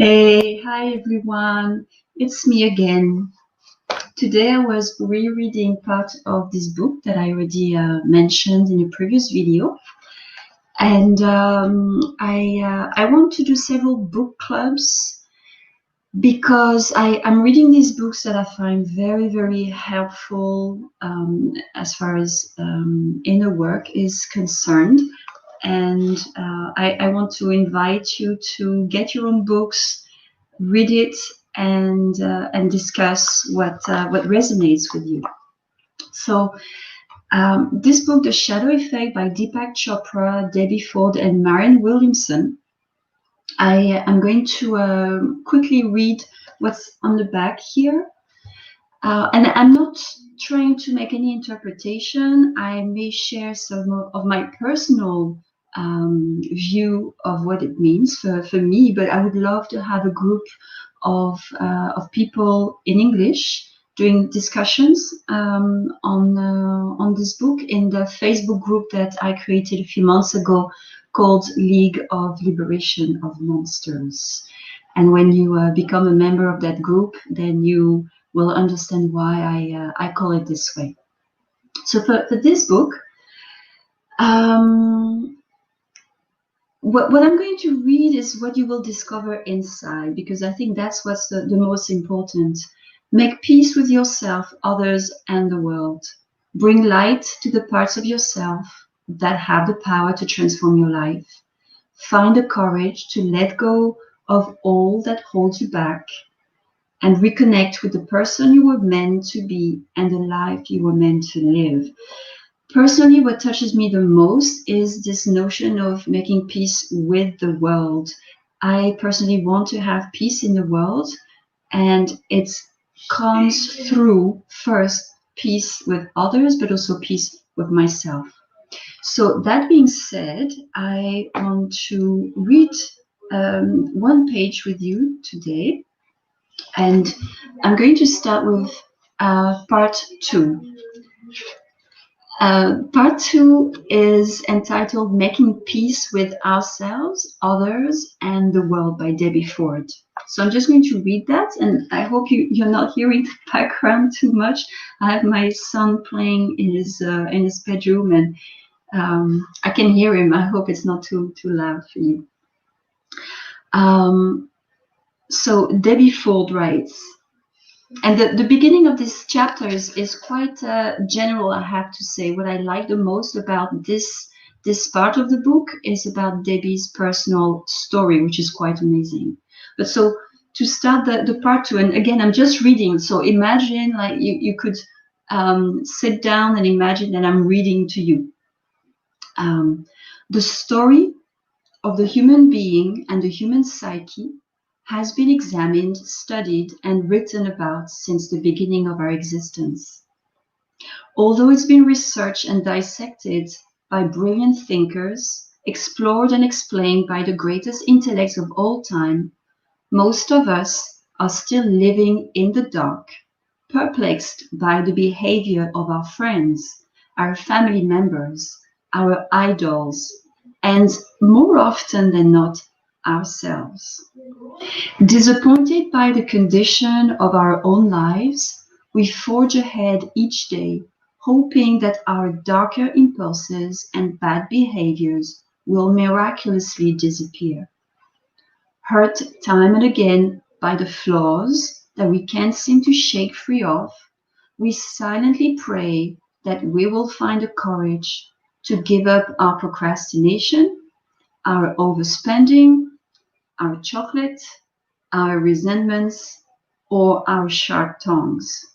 Hey, hi everyone. It's me again. Today I was rereading part of this book that I already mentioned in a previous video. And I want to do several book clubs because I'm reading these books that I find very, very helpful as far as inner work is concerned. And I want to invite you to get your own books, read it, and discuss what resonates with you. So this book, The Shadow Effect by Deepak Chopra, Debbie Ford, and Marianne Williamson. I am going to quickly read what's on the back here. And I'm not trying to make any interpretation. I may share some of my personal view of what it means for me, but I would love to have a group of people in English doing discussions on this book in the Facebook group that I created a few months ago called League of Liberation of Monsters. And when you become a member of that group, then you will understand why I call it this way. So for this book, what I'm going to read is what you will discover inside, because I think that's what's the most important. Make peace with yourself, others, and the world. Bring light to the parts of yourself that have the power to transform your life. Find the courage to let go of all that holds you back and reconnect with the person you were meant to be and the life you were meant to live. Personally, what touches me the most is this notion of making peace with the world. I personally want to have peace in the world, and it comes through first peace with others, but also peace with myself. So that being said, I want to read one page with you today, and I'm going to start with part 2. Part 2 is entitled Making Peace with Ourselves, Others, and the World by Debbie Ford. So I'm just going to read that, and I hope you're not hearing the background too much. I have my son playing in his bedroom, and I can hear him. I hope it's not too loud for you. So Debbie Ford writes, and the beginning of this chapter is quite general, I have to say. What I like the most about this part of the book is about Debbie's personal story, which is quite amazing. But so to start the part 2, and again, I'm just reading. So imagine like you could sit down and imagine that I'm reading to you. The story of the human being and the human psyche has been examined, studied, and written about since the beginning of our existence. Although it's been researched and dissected by brilliant thinkers, explored and explained by the greatest intellects of all time, most of us are still living in the dark, perplexed by the behavior of our friends, our family members, our idols, and more often than not, ourselves. Disappointed by the condition of our own lives, we forge ahead each day, hoping that our darker impulses and bad behaviors will miraculously disappear. Hurt time and again by the flaws that we can't seem to shake free of, we silently pray that we will find the courage to give up our procrastination, our overspending, our chocolate, our resentments, or our sharp tongues.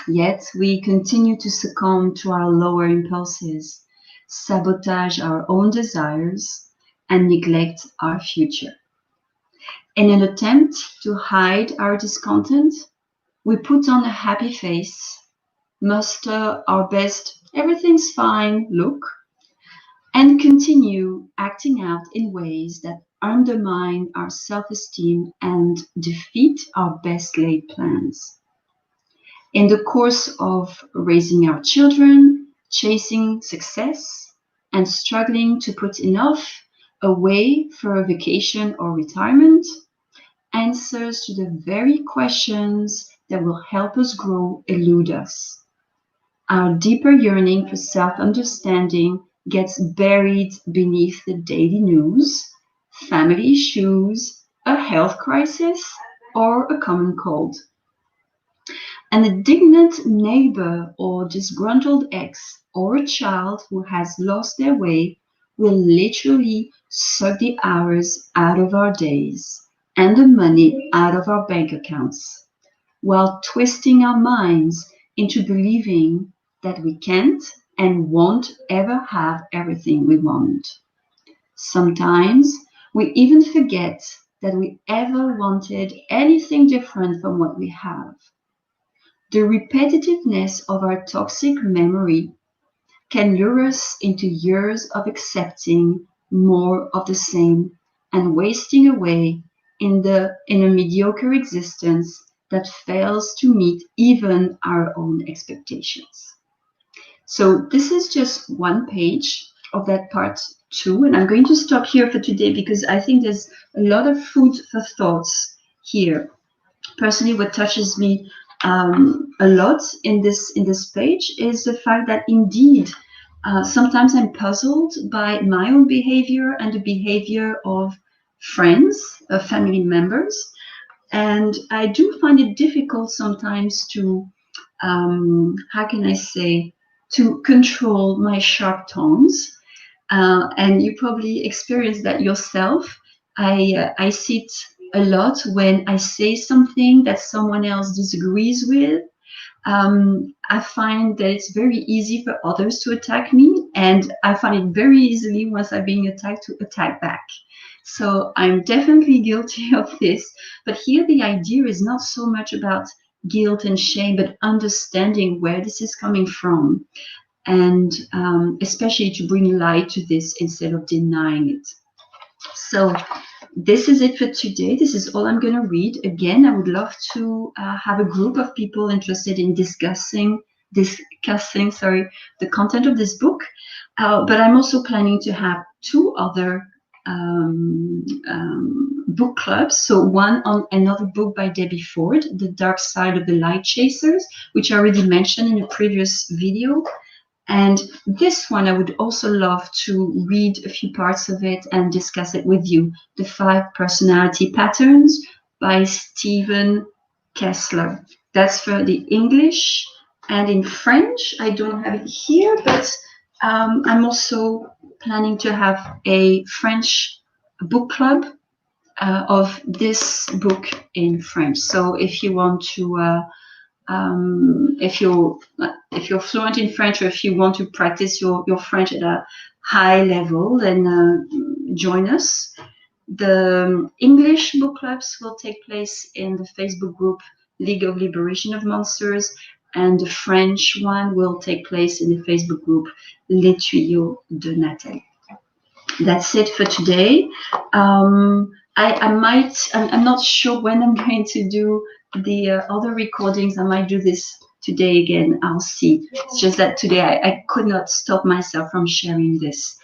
Yet we continue to succumb to our lower impulses, sabotage our own desires, and neglect our future. In an attempt to hide our discontent, we put on a happy face, muster our best everything's fine look, and continue acting out in ways that undermine our self-esteem and defeat our best laid plans. In the course of raising our children, chasing success, and struggling to put enough away for a vacation or retirement, answers to the very questions that will help us grow elude us. Our deeper yearning for self-understanding gets buried beneath the daily news, family issues, a health crisis, or a common cold. An indignant neighbor or disgruntled ex or a child who has lost their way will literally suck the hours out of our days and the money out of our bank accounts, while twisting our minds into believing that we can't and won't ever have everything we want. Sometimes we even forget that we ever wanted anything different from what we have. The repetitiveness of our toxic memory can lure us into years of accepting more of the same and wasting away in a mediocre existence that fails to meet even our own expectations. So this is just one page of that part 2, and I'm going to stop here for today because I think there's a lot of food for thoughts here. Personally, what touches me a lot in this page is the fact that indeed sometimes I'm puzzled by my own behavior and the behavior of friends, family members, and I do find it difficult sometimes to how can I say, to control my sharp tones. And you probably experienced that yourself. I see it a lot when I say something that someone else disagrees with. I find that it's very easy for others to attack me, and I find it very easily once I'm being attacked to attack back. So I'm definitely guilty of this. But here the idea is not so much about guilt and shame, but understanding where this is coming from, and especially to bring light to this instead of denying it. So this is it for today. This is all I'm going to read. Again, I would love to have a group of people interested in discussing the content of this book. But I'm also planning to have 2 other book clubs. So one on another book by Debbie Ford, The Dark Side of the Light Chasers, which I already mentioned in a previous video. And this one, I would also love to read a few parts of it and discuss it with you. The 5 Personality Patterns by Stephen Kessler. That's for the English. And in French, I don't have it here, but I'm also planning to have a French book club of this book in French. So if you want to if you're fluent in French, or if you want to practice your French at a high level, then join us. The English book clubs will take place in the Facebook group League of Liberation of Monsters, and the French one will take place in the Facebook group Les Tuyaux de Nathalie. That's it for today. I'm not sure when I'm going to do the other recordings. I might do this today again. I'll see. It's just that today I could not stop myself from sharing this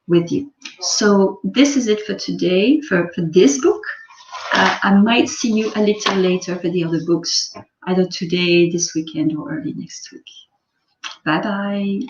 with you. So this is it for today for this book. I might see you a little later for the other books, either today, this weekend, or early next week. Bye bye.